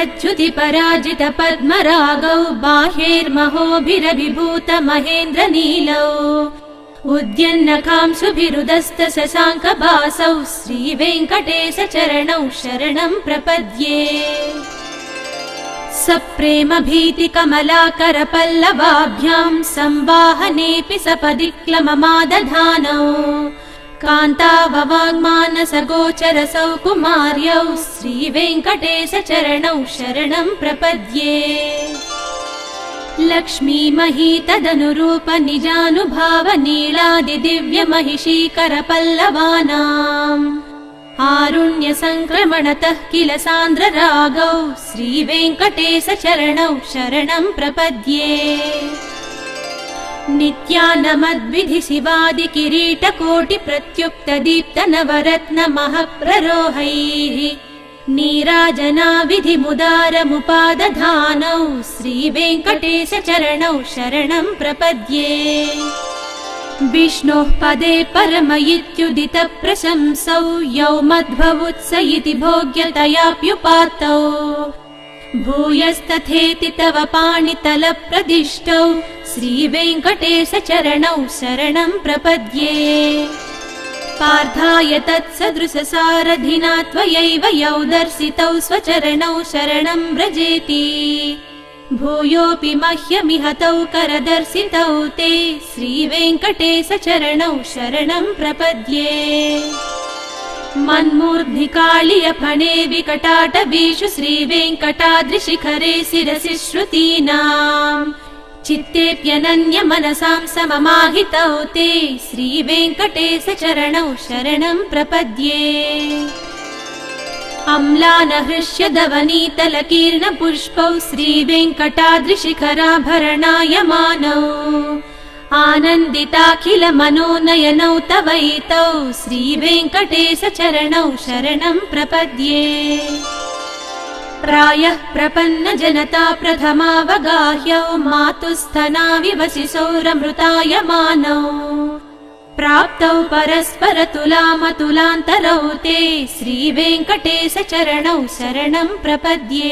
प्रच्युति पराजित पद्मरागौ बाह्यैर्महोभिरभिभूत महेन्द्र नीलौ उद्यन्नखांसुभिरुदस्त शशाङ्कभासौ श्रीवेङ्कटेश चरणौ शरणं प्रपद्ये सप्रेम भीति कमलाकर पल्लवाभ्यां संवाहनेऽपि सपदि क्लममादधानौ कान्ताववाङ्मानस गोचर सौकुमार्यौ श्रीवेङ्कटेश चरणौ शरणं प्रपद्ये लक्ष्मी मही तदनुरूप निजानुभाव नीलादि दिव्य महिषीकर पल्लवानाम् आरुण्य संक्रमणतः किल सान्द्र रागौ श्रीवेङ्कटेश चरणौ शरणं प्रपद्ये नित्यानमद्विधि शिवादि किरीटकोटि प्रत्युक्त दीप्त नवरत्न महप्ररोहैः नीराजनाविधि मुदारमुपादधानौ श्रीवेङ्कटेश चरणौ शरणं प्रपद्ये विष्णोः पदे परम इत्युदित प्रशंसौ यौ मध्ववुत्स इति भोग्यतयाप्युपात्तौ भूयस्तथेति तव पाणितल प्रदिष्टौ श्रीवेङ्कटेश चरणौ शरणं प्रपद्ये पार्थाय तत्सदृशसारथिना त्वयैव यौ दर्शितौ स्वचरणौ शरणं व्रजेति भूयोऽपि मह्यमिहतौ करदर्शितौ ते श्रीवेङ्कटेश चरणौ शरणं प्रपद्ये मन्मूर्ध्नि काळियफणे विकटाटवीषु श्रीवेङ्कटाद्रिशिखरे शिरसि श्रुतीनाम् चित्तेऽप्यनन्य मनसां सममाहितौ ते श्रीवेङ्कटेश चरणौ शरणं प्रपद्ये अम्लानहृष्य धवनीतलकीर्ण पुष्पौ श्रीवेङ्कटाद्रिशिखराभरणायमानौ आनन्दिताखिल मनोनयनौ तवैतौ श्रीवेङ्कटेश चरणौ शरणं प्रपद्ये प्रायः प्रपन्न जनता प्रथमावगाह्यौ मातुस्थनाविवसिसौरमृतायमानौ प्राप्तौ परस्पर तुलामतुलान्तरौ ते श्रीवेङ्कटेश चरणौ शरणं प्रपद्ये।